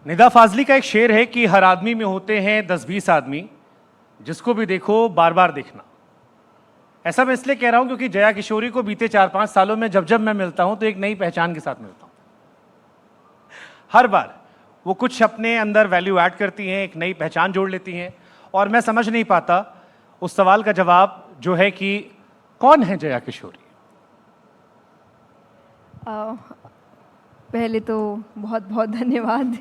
निदा फाजली का एक शेर है कि हर आदमी में होते हैं 10-20 आदमी, जिसको भी देखो बार बार देखना। ऐसा मैं इसलिए कह रहा हूं क्योंकि जया किशोरी को बीते 4-5 सालों में जब जब मैं मिलता हूं तो एक नई पहचान के साथ मिलता हूं। हर बार वो कुछ अपने अंदर वैल्यू ऐड करती हैं, एक नई पहचान जोड़ लेती हैं, और मैं समझ नहीं पाता उस सवाल का जवाब जो है कि कौन है जया किशोरी। पहले तो बहुत बहुत धन्यवाद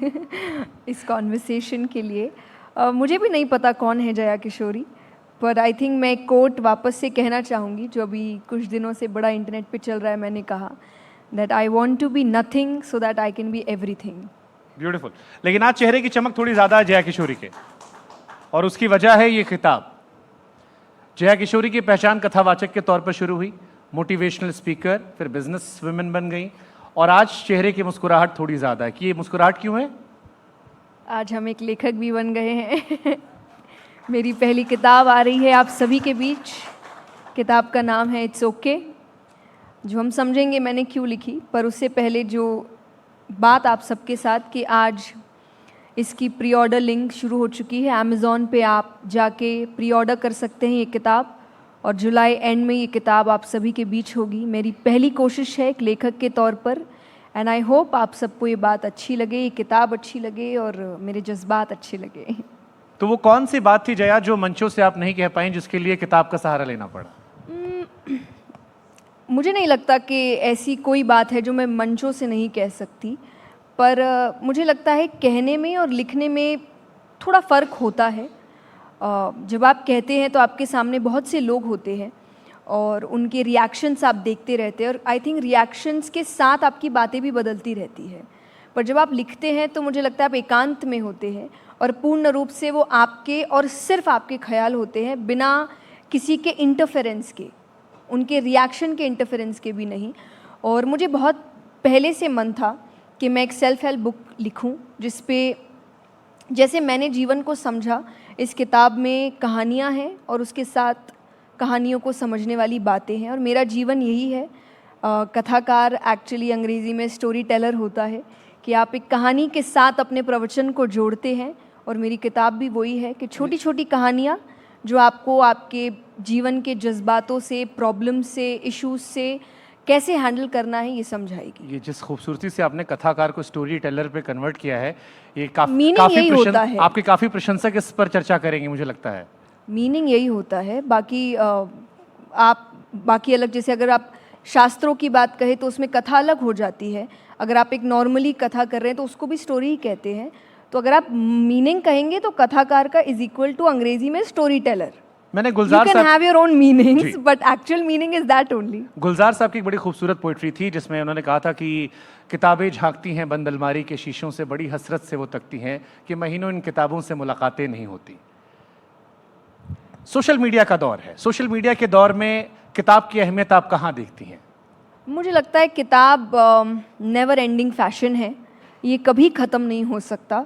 इस कॉन्वर्सेशन के लिए। मुझे भी नहीं पता कौन है जया किशोरी, पर आई थिंक मैं एक कोट वापस से कहना चाहूँगी जो अभी कुछ दिनों से बड़ा इंटरनेट पे चल रहा है। मैंने कहा that I want to be nothing so that I can be everything. Beautiful. लेकिन आज चेहरे की चमक थोड़ी ज्यादा है जया किशोरी के, और उसकी वजह है ये खिताब। जया किशोरी की पहचान कथावाचक के तौर पर शुरू हुई, मोटिवेशनल स्पीकर, फिर बिजनेस वुमेन बन गई, और आज चेहरे की मुस्कुराहट थोड़ी ज्यादा है। कि ये मुस्कुराहट क्यों है? आज हम एक लेखक भी बन गए हैं मेरी पहली किताब आ रही है आप सभी के बीच। किताब का नाम है इट्स ओके, जो हम समझेंगे मैंने क्यों लिखी। पर उससे पहले जो बात आप सबके साथ कि आज इसकी प्री ऑर्डर लिंक शुरू हो चुकी है। अमेज़ॉन पे आप जाके प्री ऑर्डर कर सकते हैं ये किताब, और जुलाई एंड में ये किताब आप सभी के बीच होगी। मेरी पहली कोशिश है एक लेखक के तौर पर, एंड आई होप आप सबको ये बात अच्छी लगे, ये किताब अच्छी लगे और मेरे जज्बात अच्छे लगे। तो वो कौन सी बात थी जया जो मंचों से आप नहीं कह पाई, जिसके लिए किताब का सहारा लेना पड़ा? मुझे नहीं लगता कि ऐसी कोई बात है जो मैं मंचों से नहीं कह सकती, पर मुझे लगता है कहने में और लिखने में थोड़ा फ़र्क होता है। जब आप कहते हैं तो आपके सामने बहुत से लोग होते हैं और उनके रिएक्शंस आप देखते रहते हैं, और आई थिंक रिएक्शंस के साथ आपकी बातें भी बदलती रहती है। पर जब आप लिखते हैं तो मुझे लगता है आप एकांत में होते हैं और पूर्ण रूप से वो आपके और सिर्फ आपके ख्याल होते हैं, बिना किसी के इंटरफेरेंस के, उनके रिएक्शन के इंटरफेरेंस के भी नहीं। और मुझे बहुत पहले से मन था कि मैं एक सेल्फ हेल्प बुक लिखूं, जिस पे जैसे मैंने जीवन को समझा। इस किताब में कहानियां हैं और उसके साथ कहानियों को समझने वाली बातें हैं, और मेरा जीवन यही है। कथाकार एक्चुअली अंग्रेज़ी में स्टोरी टेलर होता है कि आप एक कहानी के साथ अपने प्रवचन को जोड़ते हैं, और मेरी किताब भी वही है कि छोटी छोटी कहानियाँ जो आपको आपके जीवन के जज्बातों से, प्रॉब्लम से, इश्यूज से कैसे हैंडल करना है ये समझाएगी। ये जिस खूबसूरती से आपने कथाकार को स्टोरी टेलर पे कन्वर्ट किया है, ये मीनिंग यही होता है। आपके काफी प्रशंसक इस पर चर्चा करेंगे मुझे लगता है। मीनिंग यही होता है। बाकी आप बाकी अलग, जैसे अगर आप शास्त्रों की बात कहें तो उसमें कथा अलग हो जाती है। अगर आप एक नॉर्मली कथा कर रहे हैं तो उसको भी स्टोरी ही कहते हैं। तो अगर आप मीनिंग कहेंगे तो कथाकार का इज इक्वल टू अंग्रेजी में स्टोरी टेलर। मैंने गुलजार You can have your own meanings, ji. but actual meaning is that only. गुलजार साहब की एक बड़ी खूबसूरत पोइट्री थी जिसमें उन्होंने कहा था कि किताबें झांकती हैं बंद अलमारी के शीशों से, बड़ी हसरत से वो तकती हैं कि महीनों इन किताबों से मुलाकातें नहीं होती। सोशल मीडिया का दौर है, सोशल मीडिया के दौर में किताब की अहमियत आप कहाँ देखती हैं? मुझे लगता है किताब नेवर एंडिंग फैशन है, ये कभी ख़त्म नहीं हो सकता।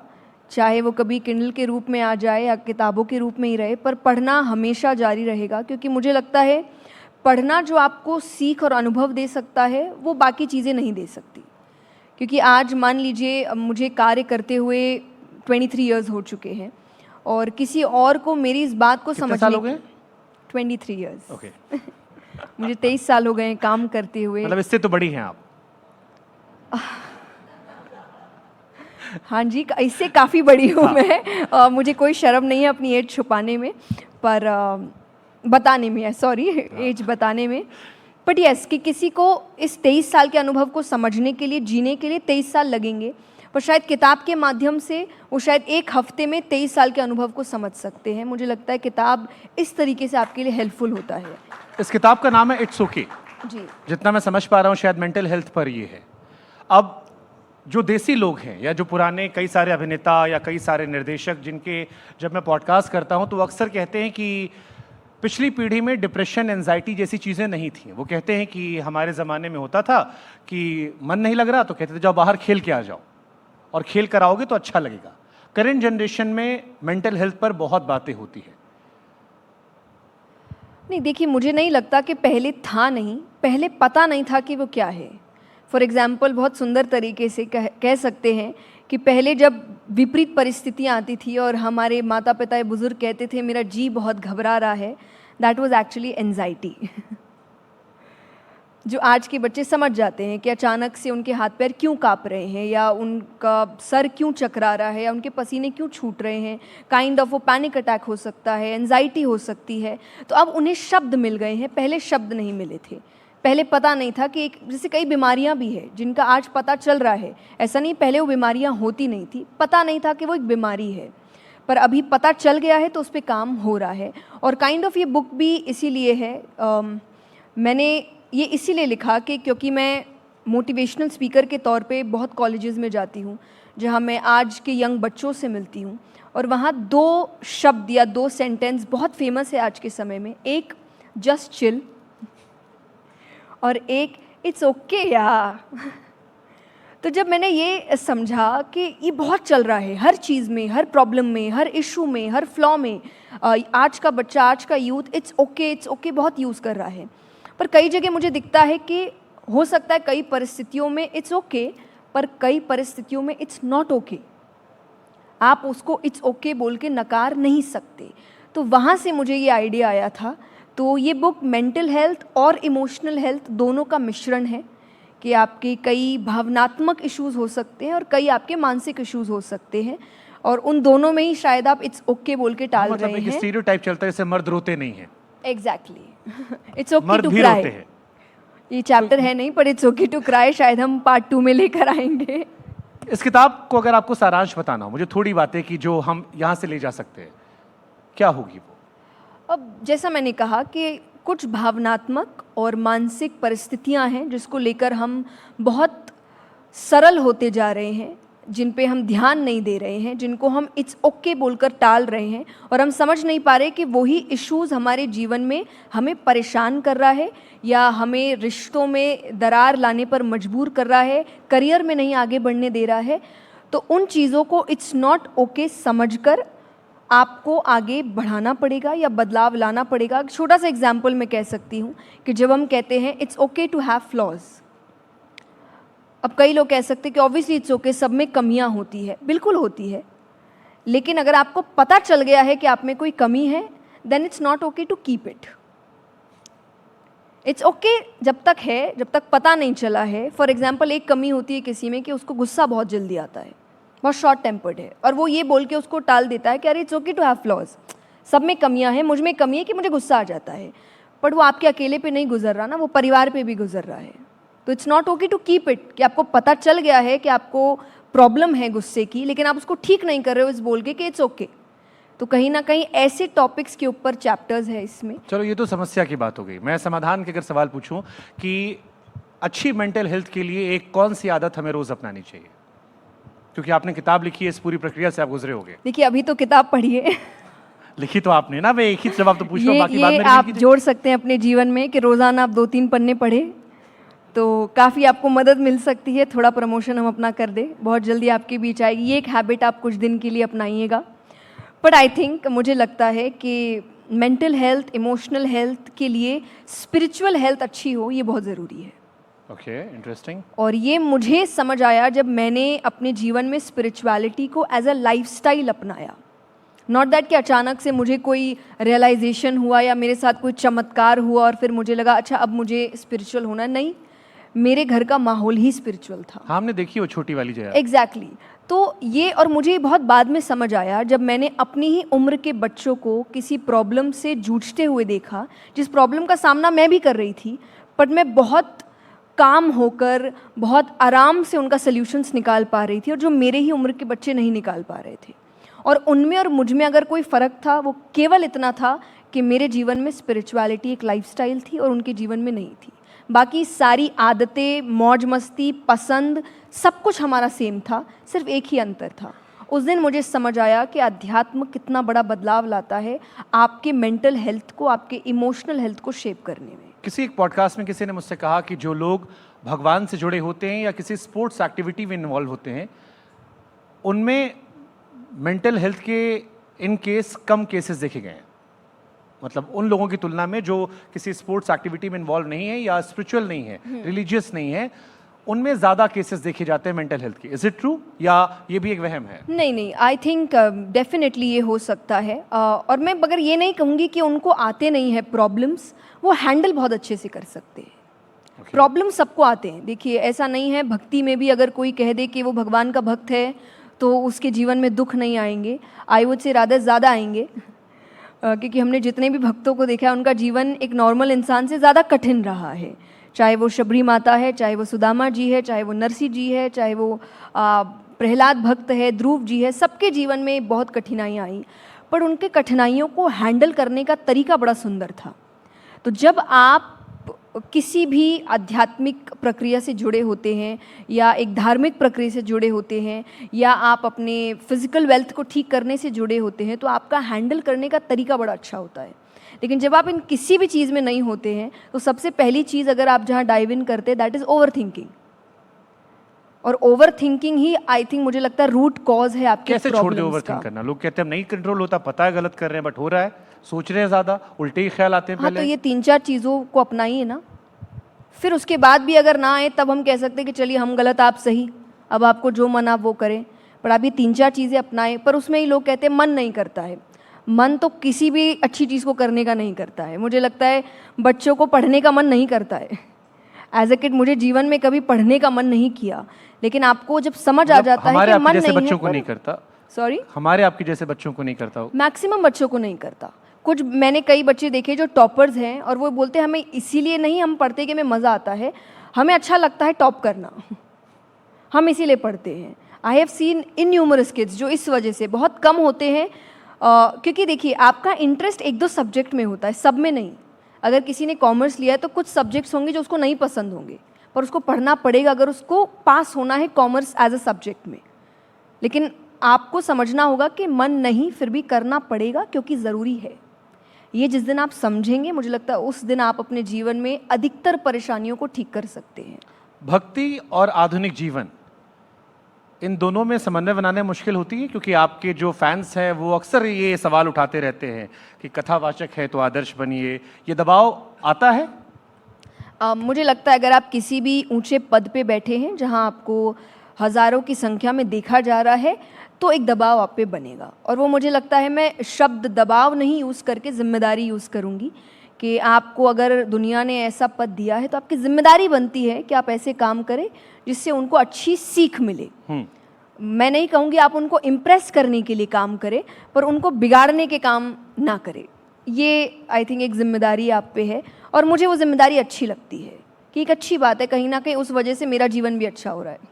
चाहे वो कभी किंडल के रूप में आ जाए या किताबों के रूप में ही रहे, पर पढ़ना हमेशा जारी रहेगा। क्योंकि मुझे लगता है पढ़ना जो आपको सीख और अनुभव दे सकता है वो बाकी चीज़ें नहीं दे सकती। क्योंकि आज मान लीजिए मुझे कार्य करते हुए 23 इयर्स हो चुके हैं, और किसी और को मेरी इस बात को समझने 23 इयर्स ओके। मुझे 23 साल हो गए हैं काम करते हुए। मतलब इससे तो बड़ी हैं आप। हाँ जी, इससे काफ़ी बड़ी हूँ मैं। मुझे कोई शर्म नहीं है अपनी एज छुपाने में, पर बताने में, सॉरी एज बताने में। बट यस, कि किसी को इस 23 साल के अनुभव को समझने के लिए, जीने के लिए 23 साल लगेंगे, पर शायद किताब के माध्यम से वो शायद एक हफ्ते में 23 साल के अनुभव को समझ सकते हैं। मुझे लगता है किताब इस तरीके से आपके लिए हेल्पफुल होता है। इस किताब का नाम है इट्स ओके। जी, जितना मैं समझ पा रहा हूँ शायद मेंटल हेल्थ पर ये है। अब जो देसी लोग हैं या जो पुराने कई सारे अभिनेता या कई सारे निर्देशक जिनके जब मैं पॉडकास्ट करता हूं तो वो अक्सर कहते हैं कि पिछली पीढ़ी में डिप्रेशन, एंजाइटी जैसी चीज़ें नहीं थी। वो कहते हैं कि हमारे ज़माने में होता था कि मन नहीं लग रहा तो कहते थे जाओ बाहर खेल के आ जाओ, और खेल कर आओगे तो अच्छा लगेगा। करेंट जनरेशन में मेंटल हेल्थ पर बहुत बातें होती है। नहीं देखिए, मुझे नहीं लगता कि पहले था नहीं, पहले पता नहीं था कि वो क्या है। फॉर एग्ज़ाम्पल बहुत सुंदर तरीके से कह सकते हैं कि पहले जब विपरीत परिस्थितियाँ आती थी और हमारे माता पिता या बुज़ुर्ग कहते थे मेरा जी बहुत घबरा रहा है, दैट वाज एक्चुअली एंजाइटी। जो आज के बच्चे समझ जाते हैं कि अचानक से उनके हाथ पैर क्यों काँप रहे हैं, या उनका सर क्यों चकरा रहा है, या उनके पसीने क्यों छूट रहे हैं, काइंड ऑफ वो पैनिक अटैक हो सकता है, एंजाइटी हो सकती है। तो अब उन्हें शब्द मिल गए हैं, पहले शब्द नहीं मिले थे। पहले पता नहीं था कि एक जैसे कई बीमारियां भी है जिनका आज पता चल रहा है, ऐसा नहीं पहले वो बीमारियां होती नहीं थी, पता नहीं था कि वो एक बीमारी है, पर अभी पता चल गया है तो उस पर काम हो रहा है। और काइंड ऑफ ये बुक भी इसीलिए है, मैंने ये इसीलिए लिखा कि क्योंकि मैं मोटिवेशनल स्पीकर के तौर पे बहुत कॉलेजेस में जाती हूँ जहाँ मैं आज के यंग बच्चों से मिलती हूँ, और वहाँ 2 शब्द या 2 सेंटेंस बहुत फेमस है आज के समय में, एक जस्ट चिल और एक इट्स ओके यार। तो जब मैंने ये समझा कि ये बहुत चल रहा है हर चीज़ में, हर प्रॉब्लम में, हर इशू में, हर फ्लॉ में, आज का बच्चा, आज का यूथ इट्स ओके बहुत यूज़ कर रहा है, पर कई जगह मुझे दिखता है कि हो सकता है कई परिस्थितियों में इट्स ओके, पर कई परिस्थितियों में इट्स नॉट ओके। आप उसको इट्स ओके बोल के नकार नहीं सकते। तो वहाँ से मुझे ये आइडिया आया था। तो ये बुक मेंटल हेल्थ और इमोशनल हेल्थ दोनों का मिश्रण है कि आपके कई भावनात्मक इश्यूज़ हो सकते हैं और कई आपके मानसिक इश्यूज़ हो सकते हैं, और उन दोनों में ही शायद आप इट्स ओके बोल के टाल मतलब रहे एक हैं। स्टीरियोटाइप चलता है जैसे मर्द रोते नहीं हैं, एग्जैक्टली, इट्स ओके मर्द टू भी क्राई। रोते हैं। ये चैप्टर है नहीं, पर इट्स ओके टू क्राई शायद हम पार्ट 2 में लेकर आएंगे। इस किताब को अगर आपको सारांश बताना हो, मुझे थोड़ी बातें कि जो हम यहाँ से ले जा सकते हैं, क्या होगी वो? अब जैसा मैंने कहा कि कुछ भावनात्मक और मानसिक परिस्थितियां हैं जिसको लेकर हम बहुत सरल होते जा रहे हैं, जिन पे हम ध्यान नहीं दे रहे हैं, जिनको हम इट्स ओके बोलकर टाल रहे हैं, और हम समझ नहीं पा रहे कि वही इश्यूज़ हमारे जीवन में हमें परेशान कर रहा है या हमें रिश्तों में दरार लाने पर मजबूर कर रहा है, करियर में नहीं आगे बढ़ने दे रहा है। तो उन चीज़ों को इट्स नॉट ओके समझकर आपको आगे बढ़ाना पड़ेगा या बदलाव लाना पड़ेगा। छोटा सा एग्जाम्पल मैं कह सकती हूँ कि जब हम कहते हैं it's okay to have flaws, अब कई लोग कह सकते हैं कि ऑब्वियसली इट्स ओके, सब में कमियां होती है, बिल्कुल होती है, लेकिन अगर आपको पता चल गया है कि आप में कोई कमी है, then it's not okay to keep it. It's okay जब तक है, जब तक पता नहीं चला है। फॉर एग्जाम्पल, एक कमी होती है किसी में कि उसको गुस्सा बहुत जल्दी आता है, बहुत शॉर्ट टेम्पर्ड है, और वो ये बोल के उसको टाल देता है कि अरे it's okay to have flaws, सब में कमियां हैं, मुझ में कमी है कि मुझे गुस्सा आ जाता है। बट वो आपके अकेले पे नहीं गुजर रहा ना, वो परिवार पे भी गुजर रहा है। तो it's not okay to keep it, कि आपको पता चल गया है कि आपको प्रॉब्लम है गुस्से की, लेकिन आप उसको ठीक नहीं कर रहे हो इस बोल के कि इट्स ओके। तो कहीं ना कहीं ऐसे टॉपिक्स के ऊपर चैप्टर्स है इसमें। चलो, ये तो समस्या की बात हो गई। मैं समाधान के अगर सवाल पूछूं कि अच्छी मेंटल हेल्थ के लिए एक कौन सी आदत हमें रोज अपनानी चाहिए, क्योंकि आपने किताब लिखी है, इस पूरी प्रक्रिया से आप गुजरे होंगे। देखिए, अभी तो किताब पढ़िए। लिखी तो आपने ना, मैं एक ही जवाब तो पूछ रहा हूं, बाकी बाद ये में आप जोड़ सकते हैं अपने जीवन में कि रोज़ाना आप 2-3 पन्ने पढ़े तो काफ़ी आपको मदद मिल सकती है। थोड़ा प्रमोशन हम अपना कर दे, बहुत जल्दी आपके बीच आएगी। ये एक हैबिट आप कुछ दिन के लिए अपनाइएगा। बट आई थिंक, मुझे लगता है कि मेंटल हेल्थ, इमोशनल हेल्थ के लिए स्पिरिचुअल हेल्थ अच्छी हो, ये बहुत ज़रूरी है। Okay, interesting. और ये मुझे समझ आया जब मैंने अपने जीवन में स्पिरिचुअलिटी को एज अ लाइफस्टाइल अपनाया। नॉट दैट कि अचानक से मुझे कोई रियलाइजेशन हुआ या मेरे साथ कोई चमत्कार हुआ और फिर मुझे लगा अच्छा अब मुझे स्पिरिचुअल होना। नहीं, मेरे घर का माहौल ही स्पिरिचुअल था। हाँ, हमने देखी वो छोटी वाली जगह। एग्जैक्टली। तो ये, और मुझे बहुत बाद में समझ आया जब मैंने अपनी ही उम्र के बच्चों को किसी प्रॉब्लम से जूझते हुए देखा, जिस प्रॉब्लम का सामना मैं भी कर रही थी, बट मैं बहुत काम होकर बहुत आराम से उनका सल्यूशंस निकाल पा रही थी, और जो मेरे ही उम्र के बच्चे नहीं निकाल पा रहे थे। और उनमें और मुझ में अगर कोई फ़र्क था, वो केवल इतना था कि मेरे जीवन में स्पिरिचुअलिटी एक लाइफस्टाइल थी और उनके जीवन में नहीं थी। बाकी सारी आदतें, मौज मस्ती, पसंद, सब कुछ हमारा सेम था, सिर्फ एक ही अंतर था। उस दिन मुझे समझ आया कि अध्यात्म कितना बड़ा बदलाव लाता है आपके मेंटल हेल्थ को, आपके इमोशनल हेल्थ को शेप करने में। किसी एक पॉडकास्ट में किसी ने मुझसे कहा कि जो लोग भगवान से जुड़े होते हैं या किसी स्पोर्ट्स एक्टिविटी में इन्वॉल्व होते हैं, उनमें मेंटल हेल्थ के इन केस कम केसेस देखे गए हैं। मतलब उन लोगों की तुलना में जो किसी स्पोर्ट्स एक्टिविटी में इन्वॉल्व नहीं है या स्पिरिचुअल नहीं है, रिलीजियस नहीं है, उनमें ज़्यादा केसेस देखे जाते हैं मेंटल हेल्थ के। इज इट ट्रू या ये भी एक वहम है? नहीं, आई थिंक डेफिनेटली ये हो सकता है। और मैं मगर ये नहीं कहूँगी कि उनको आते नहीं है प्रॉब्लम्स, वो हैंडल बहुत अच्छे से कर सकते हैं। प्रॉब्लम सबको आते हैं। देखिए, ऐसा नहीं है, भक्ति में भी अगर कोई कह दे कि वो भगवान का भक्त है तो उसके जीवन में दुख नहीं आएंगे, आई वुड से रादर ज़्यादा आएंगे। क्योंकि हमने जितने भी भक्तों को देखा है उनका जीवन एक नॉर्मल इंसान से ज़्यादा कठिन रहा है। चाहे वो शबरी माता है, चाहे वो सुदामा जी है, चाहे वो नरसिंह जी है, चाहे वो प्रहलाद भक्त है, ध्रुव जी है, सबके जीवन में बहुत कठिनाइयाँ आई, पर उनके कठिनाइयों को हैंडल करने का तरीका बड़ा सुंदर था। तो जब आप किसी भी आध्यात्मिक प्रक्रिया से जुड़े होते हैं या एक धार्मिक प्रक्रिया से जुड़े होते हैं या आप अपने फिजिकल वेल्थ को ठीक करने से जुड़े होते हैं, तो आपका हैंडल करने का तरीका बड़ा अच्छा होता है। लेकिन जब आप इन किसी भी चीज़ में नहीं होते हैं तो सबसे पहली चीज़ अगर आप जहाँ डाइव इन करते हैं दैट इज़ ओवर थिंकिंग। और over thinking he I think मुझे लगता है रूट कॉज है आपके कैसे छोड़ दे प्रॉब्लम्स ओवर का। थिंक करना? लोग कहते हैं नहीं कंट्रोल होता, पता है गलत कर रहे हैं बट हो रहा है, सोच रहे हैं ज़्यादा, उल्टे ही ख्याल आते हैं हाँ, तो पहले। ये 3-4 चीज़ों को अपनाइए ना, फिर उसके बाद भी अगर ना आए तब हम कह सकते हैं कि चलिए हम गलत आप सही, अब आपको जो मन आप वो करें। पर आप ये 3-4 चीज़ें अपनाएं। पर उसमें ही लोग कहते हैं मन नहीं करता है। मन तो किसी भी अच्छी चीज़ को करने का नहीं करता है। मुझे लगता है बच्चों को पढ़ने का मन नहीं करता है। एज ए किड मुझे जीवन में कभी पढ़ने का मन नहीं किया, लेकिन आपको जब समझ आ जाता है हमारे कि आपके मन जैसे नहीं बच्चों है, को नहीं करता। सॉरी, हमारे आपके जैसे बच्चों को नहीं करता हो। मैक्सिमम बच्चों को नहीं करता। कुछ मैंने कई बच्चे देखे जो टॉपर्स हैं और वो बोलते हैं हमें इसीलिए नहीं हम पढ़ते कि हमें मज़ा आता है, हमें अच्छा लगता है टॉप करना, हम इसीलिए पढ़ते हैं। I have seen in numerous kids जो इस वजह से बहुत कम होते हैं। क्योंकि देखिए, आपका इंटरेस्ट 1-2 सब्जेक्ट में होता है, सब में नहीं। अगर किसी ने कॉमर्स लिया है तो कुछ सब्जेक्ट्स होंगे जो उसको नहीं पसंद होंगे, पर उसको पढ़ना पड़ेगा अगर उसको पास होना है कॉमर्स एज अ सब्जेक्ट में। लेकिन आपको समझना होगा कि मन नहीं, फिर भी करना पड़ेगा क्योंकि ज़रूरी है। ये जिस दिन आप समझेंगे, मुझे लगता है उस दिन आप अपने जीवन में अधिकतर परेशानियों को ठीक कर सकते हैं। भक्ति और आधुनिक जीवन, इन दोनों में समन्वय बनाने में मुश्किल होती है? क्योंकि आपके जो फैंस हैं वो अक्सर ये सवाल उठाते रहते हैं कि कथावाचक है तो आदर्श बनिए, ये दबाव आता है? मुझे लगता है अगर आप किसी भी ऊंचे पद पे बैठे हैं जहां आपको हज़ारों की संख्या में देखा जा रहा है, तो एक दबाव आप पे बनेगा। और वो मुझे लगता है, मैं शब्द दबाव नहीं यूज़ करके जिम्मेदारी यूज़ करूँगी कि आपको अगर दुनिया ने ऐसा पद दिया है तो आपकी जिम्मेदारी बनती है कि आप ऐसे काम करें जिससे उनको अच्छी सीख मिले। मैं नहीं कहूँगी आप उनको इम्प्रेस करने के लिए काम करें, पर उनको बिगाड़ने के काम ना करें। ये आई थिंक एक जिम्मेदारी आप पे है और मुझे वो जिम्मेदारी अच्छी लगती है कि एक अच्छी बात है, कहीं ना कहीं उस वजह से मेरा जीवन भी अच्छा हो रहा है,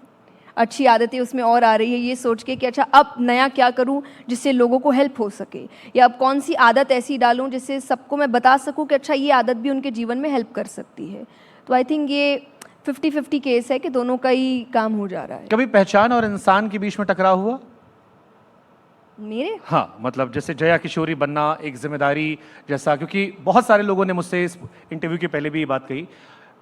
अच्छी आदतें उसमें और आ रही है, ये सोच के कि अच्छा अब नया क्या करूं जिससे लोगों को हेल्प हो सके, या अब कौन सी आदत ऐसी डालूं जिससे सबको मैं बता सकूं कि अच्छा ये आदत भी उनके जीवन में हेल्प कर सकती है। तो आई थिंक ये 50-50 केस है कि दोनों का ही काम हो जा रहा है। कभी पहचान और इंसान के बीच में टकराव हुआ? मेरे हाँ, मतलब जैसे जया किशोरी बनना एक जिम्मेदारी जैसा, क्योंकि बहुत सारे लोगों ने मुझसे इस इंटरव्यू के पहले भी ये बात कही,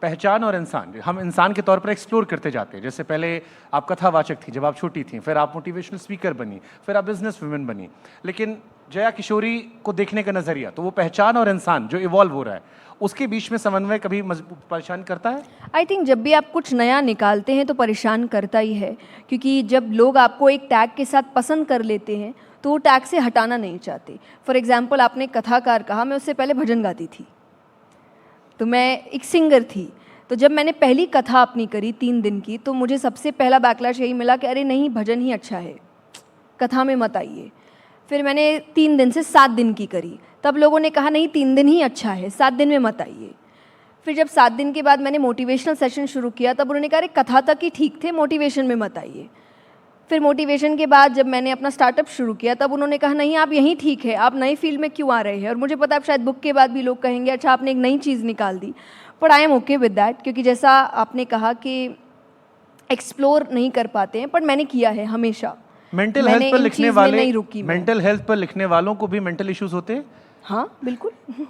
पहचान और इंसान, हम इंसान के तौर पर एक्सप्लोर करते जाते हैं। जैसे पहले आप कथावाचक थी जब आप छोटी थी, फिर आप मोटिवेशनल स्पीकर बनी, फिर आप बिजनेस वुमेन बनी, लेकिन जया किशोरी को देखने का नज़रिया, तो वो पहचान और इंसान जो इवॉल्व हो रहा है उसके बीच में समन्वय कभी परेशान करता है? आई थिंक जब भी आप कुछ नया निकालते हैं तो परेशान करता ही है, क्योंकि जब लोग आपको एक टैग के साथ पसंद कर लेते हैं तो वो टैग से हटाना नहीं चाहते। फॉर एग्जाम्पल, आपने कथाकार कहा, मैं उससे पहले भजन गाती थी, तो मैं एक सिंगर थी। तो जब मैंने पहली कथा अपनी करी 3 दिन की, तो मुझे सबसे पहला बैकलैश यही मिला कि अरे नहीं, भजन ही अच्छा है, कथा में मत आइए। फिर मैंने 3 दिन से 7 दिन की करी, तब लोगों ने कहा नहीं 3 दिन ही अच्छा है, 7 दिन में मत आइए। फिर जब 7 दिन के बाद मैंने मोटिवेशनल सेशन शुरू किया, तब उन्होंने कहा अरे कथा तक ही ठीक थे, मोटिवेशन में मत आइए। फिर मोटिवेशन के बाद जब मैंने अपना स्टार्टअप शुरू किया, तब उन्होंने कहा नहीं आप यहीं ठीक है, आप नई फील्ड में क्यों आ रहे हैं। और मुझे पता है शायद बुक के बाद भी लोग कहेंगे अच्छा आपने एक नई चीज़ निकाल दी, but I am okay with that, क्योंकि जैसा आपने कहा कि एक्सप्लोर नहीं कर पाते हैं, पर मैंने किया है हमेशा। मेंटल मैंने हेल्थ पर इन लिखने चीज़ में वाले, नहीं रुकी मैं। मेंटल हेल्थ पर लिखने वालों को भी मेंटल इश्यूज होते हैं? हाँ बिल्कुल। कि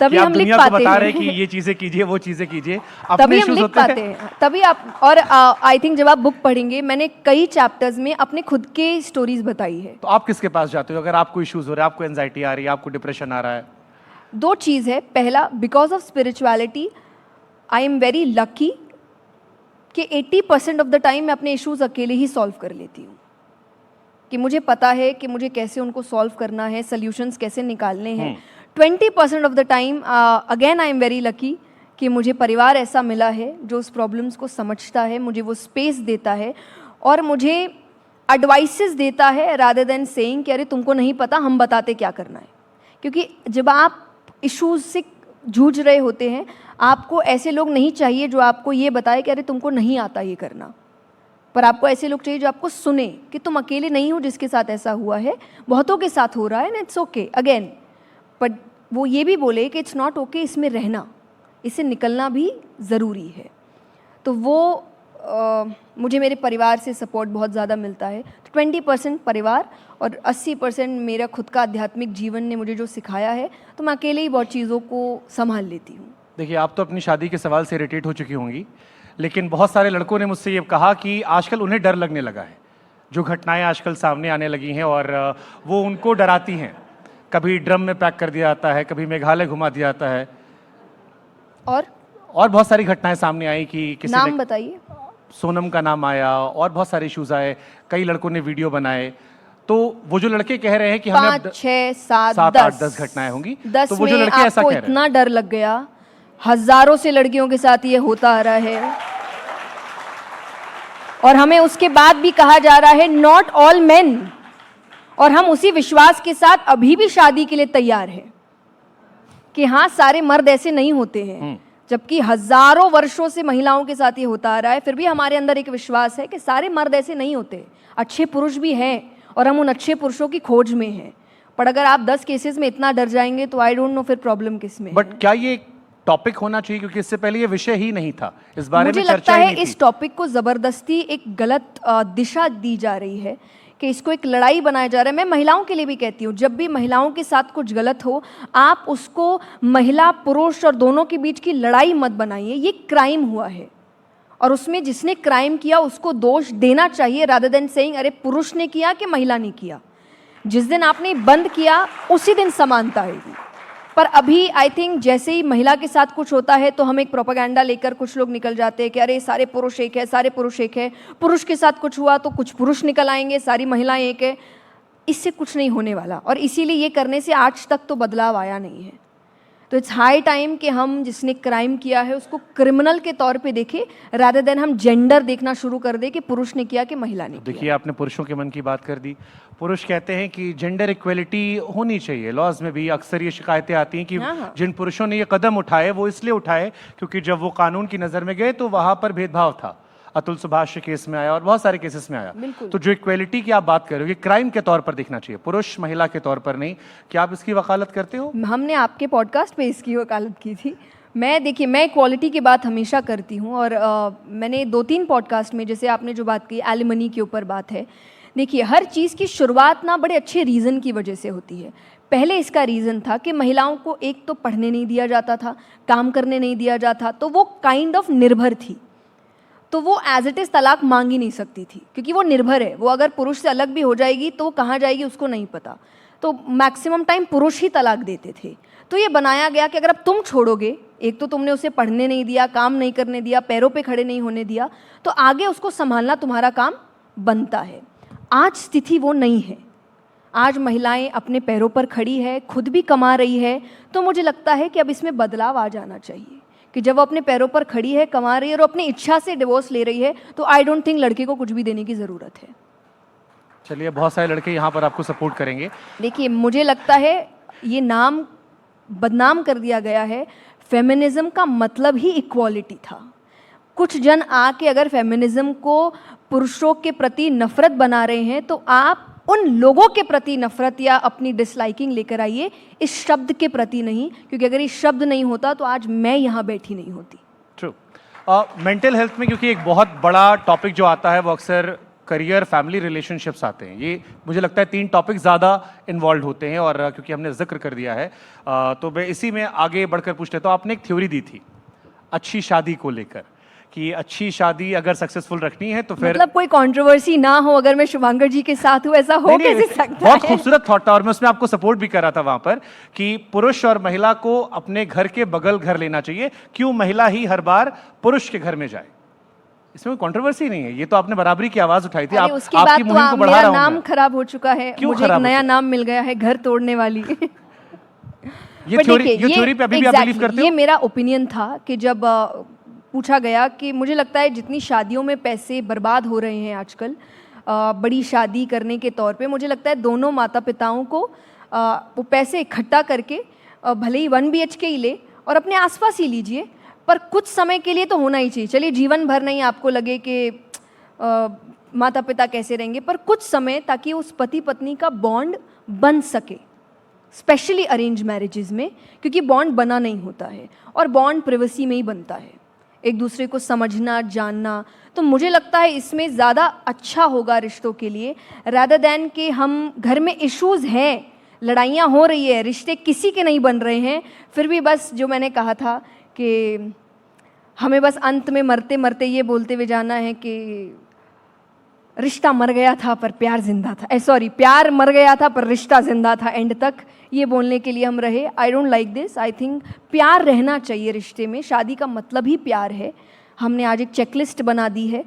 तभी आप हम लिख दुनिया को पाते बता रहे हैं, हैं कि ये चीजें कीजिए, वो चीजें कीजिए, तभी अपने हम इश्यूज लिख होते पाते हैं? हैं, तभी आप। और आई थिंक जब आप बुक पढ़ेंगे, मैंने कई चैप्टर्स में अपने खुद के स्टोरीज बताई है। तो आप किसके पास जाते हो अगर आपको इश्यूज हो रहा है, आपको एंजाइटी आ रही है, आपको डिप्रेशन आ रहा है? 2 चीज़ है। पहला, because of spirituality I am very lucky कि 80% ऑफ द टाइम मैं अपने इश्यूज अकेले ही सॉल्व कर लेती हूँ, कि मुझे पता है कि मुझे कैसे उनको सॉल्व करना है, सॉल्यूशंस कैसे निकालने हैं। 20% of the time again I am very lucky कि मुझे परिवार ऐसा मिला है जो उस प्रॉब्लम्स को समझता है, मुझे वो स्पेस देता है और मुझे एडवाइसेस देता है रादर देन सेइंग कि अरे तुमको नहीं पता, हम बताते क्या करना है। क्योंकि जब आप इश्यूज से जूझ रहे होते हैं, आपको ऐसे लोग नहीं चाहिए जो आपको ये बताए कि अरे तुमको नहीं आता ये करना, पर आपको ऐसे लोग चाहिए जो आपको सुने कि तुम अकेले नहीं हो जिसके साथ ऐसा हुआ है, बहुतों के साथ हो रहा है, and it's okay again. But वो ये भी बोले कि इट्स नॉट ओके, इसमें रहना, इससे निकलना भी ज़रूरी है। तो वो मुझे मेरे परिवार से सपोर्ट बहुत ज़्यादा मिलता है। तो 20% परिवार और 80% मेरा खुद का आध्यात्मिक जीवन ने मुझे जो सिखाया है, तो मैं अकेले ही बहुत चीज़ों को संभाल लेती हूँ। देखिए, आप तो अपनी शादी के सवाल से इरिटेट हो चुकी होंगी, लेकिन बहुत सारे लड़कों ने मुझसे ये कहा कि आजकल उन्हें डर लगने लगा है, जो घटनाएं आजकल सामने आने लगी हैं और वो उनको डराती हैं। कभी ड्रम में पैक कर दिया जाता है, कभी मेघालय घुमा दिया जाता है, और बहुत सारी घटनाएं सामने आई कि किसी नाम ने, बताइए। सोनम का नाम आया और बहुत सारे इश्यूज आए, कई लड़कों ने वीडियो बनाए। तो वो जो लड़के कह रहे हैं कि हमें 5, 6, 7, 8-10 घटनाएं होंगी, 10 तो वो जो में लड़के ऐसा आपको कह रहे हैं, इतना डर लग गया, हजारों से लड़कियों के साथ ये होता आ रहा है और हमें उसके बाद भी कहा जा रहा है नॉट ऑल मेन, और हम उसी विश्वास के साथ अभी भी शादी के लिए तैयार हैं कि हाँ सारे मर्द ऐसे नहीं होते हैं, जबकि हजारों वर्षों से महिलाओं के साथ ये होता आ रहा है। फिर भी हमारे अंदर एक विश्वास है कि सारे मर्द ऐसे नहीं होते, अच्छे पुरुष भी हैं और हम उन अच्छे पुरुषों की खोज में हैं। पर अगर आप 10 केसेस में इतना डर जाएंगे तो आई डोंट नो फिर प्रॉब्लम किस में है। बट क्या ये टॉपिक होना चाहिए, क्योंकि इससे पहले ये विषय ही नहीं था, इस बारे मुझे में लगता चर्चा ही है नहीं इस थी। टॉपिक को जबरदस्ती एक गलत दिशा दी जा रही है कि इसको एक लड़ाई बनाया जा रहा है। मैं महिलाओं के लिए भी कहती हूँ, जब भी महिलाओं के साथ कुछ गलत हो, आप उसको महिला पुरुष और दोनों के बीच की लड़ाई मत बनाइए। ये क्राइम हुआ है और उसमें जिसने क्राइम किया उसको दोष देना चाहिए, रादर देन सेइंग अरे पुरुष ने किया कि महिला ने किया। जिस दिन आपने बंद किया उसी दिन समानता आएगी। पर अभी आई थिंक जैसे ही महिला के साथ कुछ होता है तो हम एक प्रोपेगेंडा लेकर कुछ लोग निकल जाते हैं कि अरे सारे पुरुष एक है, सारे पुरुष एक है, पुरुष के साथ कुछ हुआ तो कुछ पुरुष निकल आएंगे, सारी महिलाएं एक है। इससे कुछ नहीं होने वाला और इसीलिए ये करने से आज तक तो बदलाव आया नहीं है। तो इट्स हाई टाइम कि हम जिसने क्राइम किया है उसको क्रिमिनल के तौर पे देखें, रादर देन हम जेंडर देखना शुरू कर दे कि पुरुष ने किया कि महिला ने किया। देखिए, आपने पुरुषों के मन की बात कर दी। पुरुष कहते हैं कि जेंडर इक्वलिटी होनी चाहिए। लॉज में भी अक्सर ये शिकायतें आती हैं कि हाँ। जिन पुरुषों ने ये कदम उठाए वो इसलिए उठाए क्योंकि जब वो कानून की नज़र में गए तो वहाँ पर भेदभाव था। अतुल सुभाष के केस में आया और बहुत सारे केसेस में आया। बिल्कुल। तो जो इक्वलिटी की आप बात कर रहे हो, ये क्राइम के तौर पर देखना चाहिए, पुरुष महिला के तौर पर नहीं। क्या आप इसकी वकालत करते हो? हमने आपके पॉडकास्ट पे इसकी वकालत की थी। देखिए, मैं इक्वालिटी की बात हमेशा करती हूँ और मैंने 2-3 पॉडकास्ट में, जैसे आपने जो बात की एलिमनी के ऊपर बात है, देखिए हर चीज़ की शुरुआत ना बड़े अच्छे रीज़न की वजह से होती है। पहले इसका रीज़न था कि महिलाओं को एक तो पढ़ने नहीं दिया जाता था, काम करने नहीं दिया जाता, तो वो काइंड ऑफ निर्भर थी, तो वो एज इट इज़ तलाक मांग ही नहीं सकती थी क्योंकि वो निर्भर है। वो अगर पुरुष से अलग भी हो जाएगी तो वो कहाँ जाएगी उसको नहीं पता, तो मैक्सिमम टाइम पुरुष ही तलाक देते थे। तो ये बनाया गया कि अगर अब तुम छोड़ोगे, एक तो तुमने उसे पढ़ने नहीं दिया, काम नहीं करने दिया, पैरों पे खड़े नहीं होने दिया, तो आगे उसको संभालना तुम्हारा काम बनता है। आज स्थिति वो नहीं है। आज महिलाएं अपने पैरों पर खड़ी है, खुद भी कमा रही है, तो मुझे लगता है कि अब इसमें बदलाव आ जाना चाहिए कि जब वो अपने पैरों पर खड़ी है, कमा रही है और अपनी इच्छा से डिवोर्स ले रही है, तो आई डोंट थिंक लड़के को कुछ भी देने की ज़रूरत है। चलिए, बहुत सारे लड़के यहाँ पर आपको सपोर्ट करेंगे। देखिए, मुझे लगता है ये नाम बदनाम कर दिया गया है। फेमिनिज्म का मतलब ही इक्वालिटी था। कुछ जन आके अगर फेमिनिज्म को पुरुषों के प्रति नफरत बना रहे हैं, तो आप उन लोगों के प्रति नफरत या अपनी डिसलाइकिंग लेकर आइए, इस शब्द के प्रति नहीं, क्योंकि अगर इस शब्द नहीं होता तो आज मैं यहाँ बैठी नहीं होती। ट्रू। मेंटल हेल्थ में क्योंकि एक बहुत बड़ा टॉपिक जो आता है वो अक्सर करियर, फैमिली, रिलेशनशिप्स आते हैं। ये मुझे लगता है 3 टॉपिक ज़्यादा इन्वॉल्व होते हैं और क्योंकि हमने जिक्र कर दिया है तो मैं इसी में आगे बढ़कर पूछ लेता हूँ। आपने एक थ्योरी दी थी अच्छी शादी को लेकर कि अच्छी शादी अगर सक्सेसफुल रखनी है तो फिर मतलब कोई कंट्रोवर्सी ना हो, अगर मैं शुभांकर जी के साथ हूँ, ऐसा हो कैसे सकता है? बहुत खूबसूरत थॉट था और मैं उसमें आपको सपोर्ट भी कर रहा था वहां पर कि पुरुष और महिला को अपने घर के बगल घर लेना चाहिए। क्यों महिला ही हर बार पुरुष के घर में जाए? इसमें कंट्रोवर्सी नहीं है, ये तो आपने बराबरी की आवाज उठाई थी। अरे उसके बाद आपकी तो मुहिम को बढ़ा मेरा रहा हूं नाम मैं। खराब हो चुका है, क्यों मुझे एक खराब हो नया चुका? नाम मिल गया है, घर तोड़ने वाली। ये But थ्योरी, देखिए, ये थ्योरी पे अभी भी आप exactly, बिलीव करते ये हो? मेरा ओपिनियन था कि जब पूछा गया कि मुझे लगता है जितनी शादियों में पैसे बर्बाद हो रहे हैं आजकल, बड़ी शादी करने के तौर पे, मुझे लगता है दोनों माता पिताओं को वो पैसे इकट्ठा करके भले ही 1 BHK ही ले और अपने आसपास ही लीजिए, पर कुछ समय के लिए तो होना ही चाहिए। चलिए जीवन भर नहीं आपको लगे कि माता पिता कैसे रहेंगे, पर कुछ समय, ताकि उस पति पत्नी का बॉन्ड बन सके, स्पेशली अरेंज मैरिजेस में, क्योंकि बॉन्ड बना नहीं होता है और बॉन्ड प्रिवेसी में ही बनता है, एक दूसरे को समझना जानना। तो मुझे लगता है इसमें ज़्यादा अच्छा होगा रिश्तों के लिए, रादर दैन कि हम घर में इश्यूज़ हैं, लड़ाइयाँ हो रही है, रिश्ते किसी के नहीं बन रहे हैं, फिर भी बस जो मैंने कहा था कि हमें बस अंत में मरते मरते ये बोलते हुए जाना है कि रिश्ता मर गया था पर प्यार जिंदा था, सॉरी, प्यार मर गया था पर रिश्ता जिंदा था, एंड तक ये बोलने के लिए हम रहे। I don't like this. I think प्यार रहना चाहिए रिश्ते में, शादी का मतलब ही प्यार है। हमने आज एक चेकलिस्ट बना दी है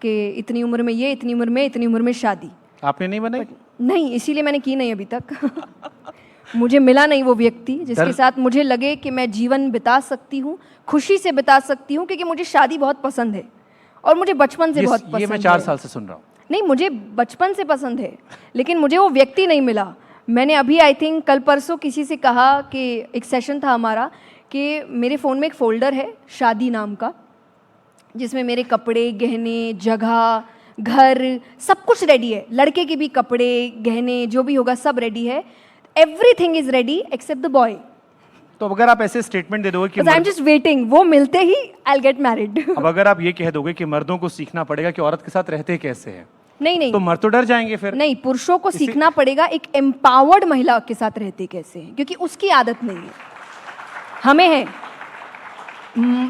कि इतनी उम्र में ये, इतनी उम्र में, इतनी उम्र में शादी। आपने नहीं बनाई? नहीं, इसीलिए मैंने की नहीं अभी तक। मुझे मिला नहीं वो व्यक्ति जिसके साथ मुझे लगे कि मैं जीवन बिता सकती हूँ, खुशी से बिता सकती हूँ, क्योंकि मुझे शादी बहुत पसंद है और मुझे बचपन से बहुत पसंद है। ये मैं 4 साल से सुन रहा हूँ। नहीं, मुझे बचपन से पसंद है, लेकिन मुझे वो व्यक्ति नहीं मिला। मैंने अभी आई थिंक कल परसों किसी से कहा कि एक सेशन था हमारा, कि मेरे फ़ोन में एक फ़ोल्डर है शादी नाम का, जिसमें मेरे कपड़े, गहने, जगह, घर, सब कुछ रेडी है। लड़के के भी कपड़े, गहने, जो भी होगा सब रेडी है। Everything is ready except the boy. तो अगर आप ऐसे स्टेटमेंट दे दोगे कि आई एम जस्ट वेटिंग, वो मिलते ही आई विल गेट मैरिड। अब अगर आप ये कह दोगे कि मर्दों को सीखना पड़ेगा कि औरत के साथ रहते कैसे हैं, नहीं नहीं तो मर्द तो डर जाएंगे फिर। नहीं, पुरुषों को सीखना पड़ेगा एक एम्पावर्ड महिला के साथ रहते कैसे हैं, क्योंकि उसकी आदत नहीं है, हमें है।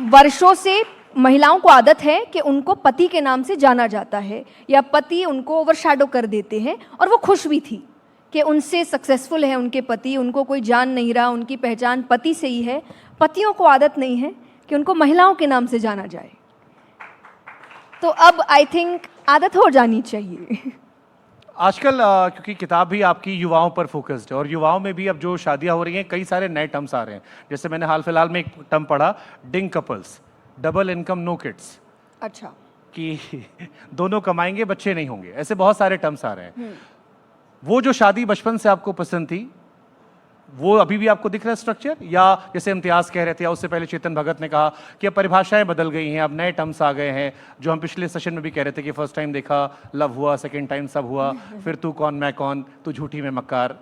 वर्षों से महिलाओं को आदत है कि उनको पति के नाम से जाना जाता है, या पति उनको ओवरशैडो कर देते हैं, और वो खुश भी थी कि उनसे सक्सेसफुल है उनके पति, उनको कोई जान नहीं रहा, उनकी पहचान पति से ही है। पतियों को आदत नहीं है कि उनको महिलाओं के नाम से जाना जाए। तो अब आई थिंक आदत हो जानी चाहिए। आजकल क्योंकि किताब भी आपकी युवाओं पर फोकस्ड है, और युवाओं में भी अब जो शादियां हो रही हैं, कई सारे नए टर्म्स आ रहे हैं। जैसे मैंने हाल फिलहाल में एक टर्म पढ़ा, dink couples, double income no kids, अच्छा, कि दोनों कमाएंगे, बच्चे नहीं होंगे। ऐसे बहुत सारे टर्म्स आ रहे हैं। वो जो शादी बचपन से आपको पसंद थी, वो अभी भी आपको दिख रहा है स्ट्रक्चर? या जैसे इम्तियाज कह रहे थे, या उससे पहले चेतन भगत ने कहा कि अब परिभाषाएं बदल गई हैं, अब नए टर्म्स आ गए हैं, जो हम पिछले सेशन में भी कह रहे थे कि फर्स्ट टाइम देखा लव हुआ, सेकंड टाइम सब हुआ, फिर तू कौन मैं कौन, तू झूठी मैं मक्कार।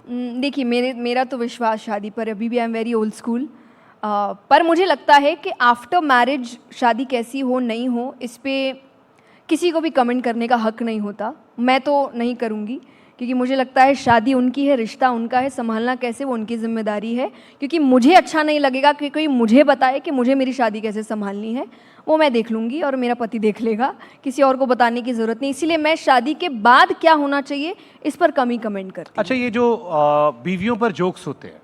देखिए, मेरा तो विश्वास शादी पर अभी भी I am very old school. पर मुझे लगता है कि आफ्टर मैरिज शादी कैसी हो नहीं हो, इस पे किसी को भी कमेंट करने का हक नहीं होता। मैं तो नहीं करूँगी, क्योंकि मुझे लगता है शादी उनकी है, रिश्ता उनका है, संभालना कैसे वो उनकी जिम्मेदारी है। क्योंकि मुझे अच्छा नहीं लगेगा कि कोई मुझे बताए कि मुझे मेरी शादी कैसे संभालनी है, वो मैं देख लूँगी और मेरा पति देख लेगा, किसी और को बताने की ज़रूरत नहीं। इसीलिए मैं शादी के बाद क्या होना चाहिए इस पर कम ही कमेंट करती हूँ। अच्छा, ये जो बीवियों पर जोक्स होते हैं,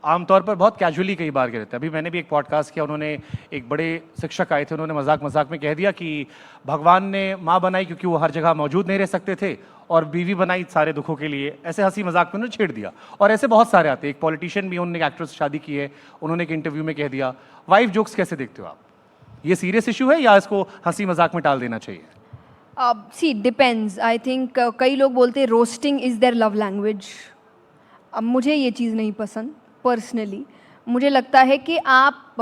आमतौर पर बहुत कैजुअली कई बार कहते हैं। अभी मैंने भी एक पॉडकास्ट किया, उन्होंने एक बड़े शिक्षक आए थे, उन्होंने मजाक मजाक में कह दिया कि भगवान ने माँ बनाई क्योंकि वो हर जगह मौजूद नहीं रह सकते थे, और बीवी बनाई सारे दुखों के लिए। ऐसे हंसी मजाक में उन्होंने छेड़ दिया, और ऐसे बहुत सारे आते हैं। एक पॉलिटिशियन भी, उन्होंने एक एक्ट्रेस से शादी की है, उन्होंने एक इंटरव्यू में कह दिया। वाइफ जोक्स कैसे देखते हो आप? ये सीरियस इशू है या इसको हंसी मजाक में टाल देना चाहिए? See depends. आई थिंक कई लोग बोलते हैं roasting is their love language. अब मुझे ये चीज़ नहीं पसंद पर्सनली। मुझे लगता है कि आप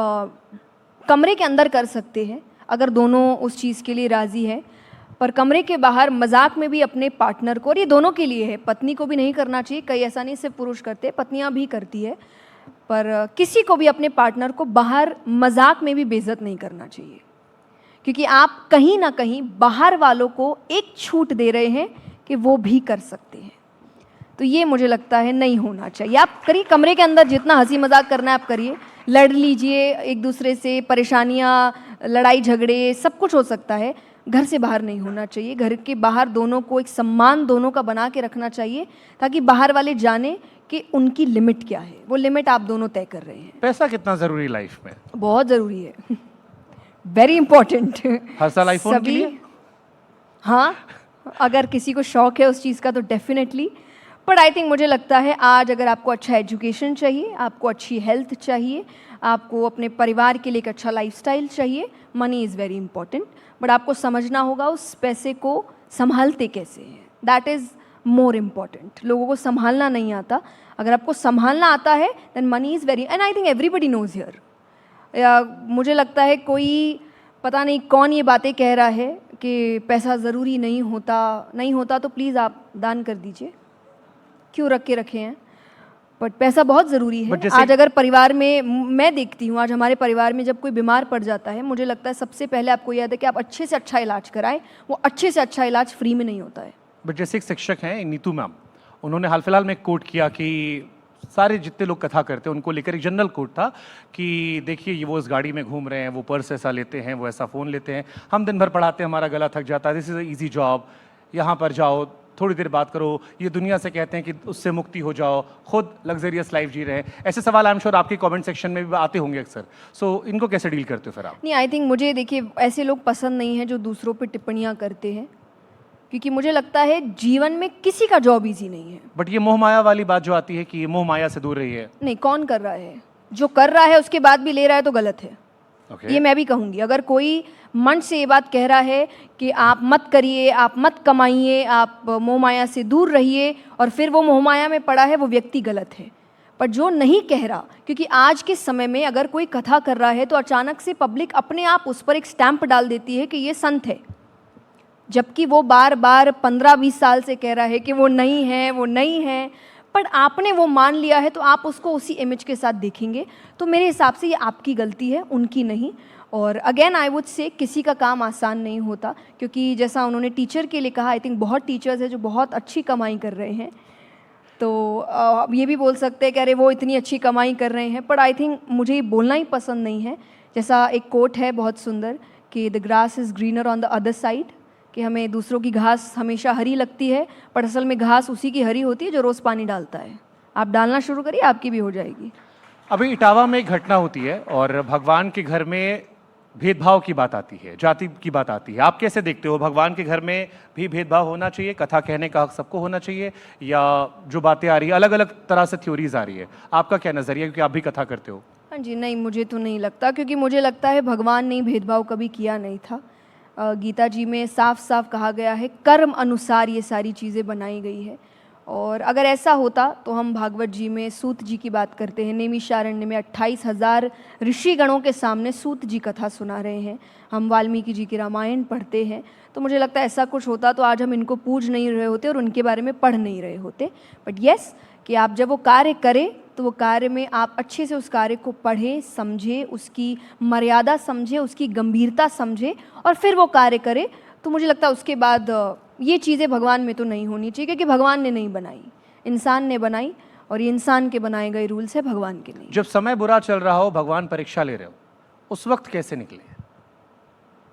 कमरे के अंदर कर सकते हैं अगर दोनों उस चीज़ के लिए राज़ी है, पर कमरे के बाहर मजाक में भी अपने पार्टनर को, और ये दोनों के लिए है, पत्नी को भी नहीं करना चाहिए। कई ऐसा नहीं सिर्फ पुरुष करते, पत्नियां भी करती है, पर किसी को भी अपने पार्टनर को बाहर मजाक में भी बेइज्जत नहीं करना चाहिए, क्योंकि आप कहीं ना कहीं बाहर वालों को एक छूट दे रहे हैं कि वो भी कर सकते हैं। तो ये मुझे लगता है नहीं होना चाहिए। आप करिए कमरे के अंदर, जितना हंसी मजाक करना है आप करिए, लड़ लीजिए एक दूसरे से, परेशानियाँ, लड़ाई झगड़े सब कुछ हो सकता है। घर से बाहर नहीं होना चाहिए। घर के बाहर दोनों को एक सम्मान दोनों का बना के रखना चाहिए, ताकि बाहर वाले जाने कि उनकी लिमिट क्या है। वो लिमिट आप दोनों तय कर रहे हैं। पैसा कितना ज़रूरी लाइफ में? बहुत ज़रूरी है। Very important. हर साल आईफोन के लिए? हाँ, अगर किसी को शौक है उस चीज़ का तो डेफिनेटली। बट आई थिंक मुझे लगता है आज अगर आपको अच्छा एजुकेशन चाहिए, आपको अच्छी हेल्थ चाहिए, आपको अपने परिवार के लिए एक अच्छा लाइफस्टाइल चाहिए, money is very important. But आपको समझना होगा उस पैसे को संभालते कैसे हैं, दैट इज़ मोर इम्पॉर्टेंट। लोगों को संभालना नहीं आता, अगर आपको संभालना आता है then money is very, and I think everybody knows here. या मुझे लगता है कोई पता नहीं कौन ये बातें कह रहा है कि पैसा ज़रूरी नहीं होता तो प्लीज़ आप दान कर दीजिए, क्यों रख के रखे हैं। बट पैसा बहुत ज़रूरी है। आज अगर परिवार में, मैं देखती हूँ आज हमारे परिवार में जब कोई बीमार पड़ जाता है, मुझे लगता है सबसे पहले आपको याद है कि आप अच्छे से अच्छा इलाज कराएं। वो अच्छे से अच्छा इलाज फ्री में नहीं होता है। बट जैसे एक शिक्षक हैं नीतू मैम, उन्होंने हाल फिलहाल में एक कोट किया कि सारे जितने लोग कथा करते हैं उनको लेकर एक जनरल कोट था कि देखिए ये वो इस गाड़ी में घूम रहे हैं, वो पर्स ऐसा लेते हैं, वो ऐसा फ़ोन लेते हैं, हम दिन भर पढ़ाते हैं, हमारा गला थक जाता है, दिस इज़ ईजी जॉब, यहाँ पर जाओ, थोड़ी देर बात करो, ये दुनिया से कहते हैं कि उससे मुक्ति हो जाओ, खुद लग्जरियस लाइफ जी रहे हैं। ऐसे सवाल आई एम श्योर आपके कमेंट सेक्शन में भी आते होंगे अक्सर। सो इनको कैसे डील करते हो फिर आप? नहीं, आई थिंक मुझे देखिए ऐसे लोग पसंद नहीं हैं जो दूसरों पर टिप्पणियाँ करते हैं, क्योंकि मुझे लगता है जीवन में किसी का जॉब इजी नहीं है। बट ये मोह माया वाली बात जो आती है कि ये मोह माया से दूर रही है, नहीं, कौन कर रहा है? जो कर रहा है उसके बाद भी ले रहा है तो गलत है। ये मैं भी कहूँगी। अगर कोई मन से ये बात कह रहा है कि आप मत करिए, आप मत कमाइए, आप मोह माया से दूर रहिए, और फिर वो मोह माया में पड़ा है, वो व्यक्ति गलत है। पर जो नहीं कह रहा, क्योंकि आज के समय में अगर कोई कथा कर रहा है तो अचानक से पब्लिक अपने आप उस पर एक स्टैंप डाल देती है कि ये संत है, जबकि वो बार बार 15-20 साल से कह रहा है कि वो नहीं है, वो नहीं है। पर आपने वो मान लिया है तो आप उसको उसी इमेज के साथ देखेंगे। तो मेरे हिसाब से ये आपकी गलती है, उनकी नहीं। और अगेन आई वुड से किसी का काम आसान नहीं होता, क्योंकि जैसा उन्होंने टीचर के लिए कहा, आई थिंक बहुत टीचर्स हैं जो बहुत अच्छी कमाई कर रहे हैं। तो ये भी बोल सकते हैं कि अरे वो इतनी अच्छी कमाई कर रहे हैं, पर आई थिंक मुझे ये बोलना ही पसंद नहीं है। जैसा एक कोट है बहुत सुंदर कि the grass is greener on the other side, कि हमें दूसरों की घास हमेशा हरी लगती है, पर असल में घास उसी की हरी होती है जो रोज़ पानी डालता है। आप डालना शुरू करिए, आपकी भी हो जाएगी। अभी इटावा में एक घटना होती है और भगवान के घर में भेदभाव की बात आती है, जाति की बात आती है। आप कैसे देखते हो, भगवान के घर में भी भेदभाव होना चाहिए, कथा कहने का हक सबको होना चाहिए, या जो बातें आ रही है अलग अलग तरह से थ्योरीज आ रही है, आपका क्या नज़रिया, क्योंकि आप भी कथा करते हो? हाँ जी, नहीं मुझे तो नहीं लगता, क्योंकि मुझे लगता है भगवान ने भेदभाव कभी किया नहीं था। गीता जी में साफ साफ कहा गया है कर्म अनुसार ये सारी चीज़ें बनाई गई है। और अगर ऐसा होता तो हम भागवत जी में सूत जी की बात करते हैं, नैमिषारण्य में 28,000 ऋषिगणों के सामने सूत जी कथा सुना रहे हैं, हम वाल्मीकि जी की रामायण पढ़ते हैं। तो मुझे लगता है ऐसा कुछ होता तो आज हम इनको पूज नहीं रहे होते और उनके बारे में पढ़ नहीं रहे होते। बट येस, कि आप जब वो कार्य करें तो वो कार्य में आप अच्छे से उस कार्य को पढ़ें, समझें, उसकी मर्यादा समझें, उसकी गंभीरता समझें और फिर वो कार्य करें। तो मुझे लगता है उसके बाद ये चीज़ें भगवान में तो नहीं होनी चाहिए, क्योंकि भगवान ने नहीं बनाई, इंसान ने बनाई, और ये इंसान के बनाए गए रूल्स है, भगवान के नहीं। जब समय बुरा चल रहा हो, भगवान परीक्षा ले रहे हो, उस वक्त कैसे निकले?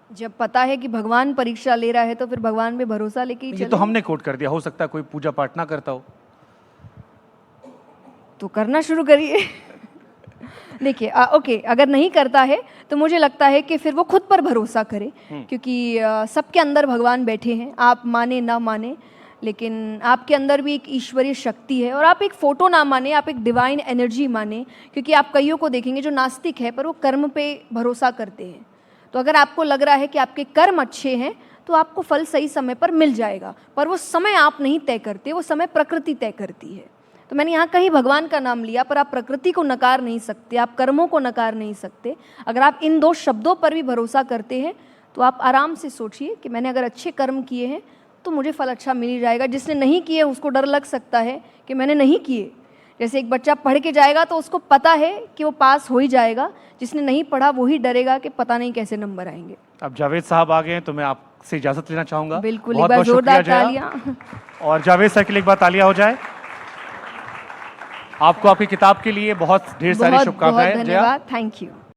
जब पता है कि भगवान परीक्षा ले रहा है तो फिर भगवान पे भरोसा लेके ही ये चलें। तो हमने कोट कर दिया, हो सकता है कोई पूजा पाठ ना करता हो, तो करना शुरू करिए। देखिए ओके, अगर नहीं करता है तो मुझे लगता है कि फिर वो खुद पर भरोसा करे, क्योंकि सबके अंदर भगवान बैठे हैं, आप माने ना माने, लेकिन आपके अंदर भी एक ईश्वरीय शक्ति है। और आप एक फ़ोटो ना माने, आप एक डिवाइन एनर्जी माने, क्योंकि आप कईयों को देखेंगे जो नास्तिक है पर वो कर्म पे भरोसा करते हैं। तो अगर आपको लग रहा है कि आपके कर्म अच्छे हैं तो आपको फल सही समय पर मिल जाएगा, पर वो समय आप नहीं तय करते, वो समय प्रकृति तय करती है। तो मैंने यहाँ कहीं भगवान का नाम लिया, पर आप प्रकृति को नकार नहीं सकते, आप कर्मों को नकार नहीं सकते। अगर आप इन दो शब्दों पर भी भरोसा करते हैं तो आप आराम से सोचिए कि मैंने अगर अच्छे कर्म किए हैं तो मुझे फल अच्छा मिल ही जाएगा। जिसने नहीं किए उसको डर लग सकता है कि मैंने नहीं किए। जैसे एक बच्चा पढ़ के जाएगा तो उसको पता है कि वो पास हो ही जाएगा, जिसने नहीं पढ़ा वही डरेगा कि पता नहीं कैसे नंबर आएंगे। अब जावेद साहब आ गए हैं तो मैं आपसे इजाजत लेना चाहूँगा। बिल्कुल, एक बार जोरदार तालियां। और जावेद सर के लिए एक बार तालियां हो जाए। आपको आपकी किताब के लिए बहुत ढेर सारी शुभकामनाएं। धन्यवाद, थैंक यू।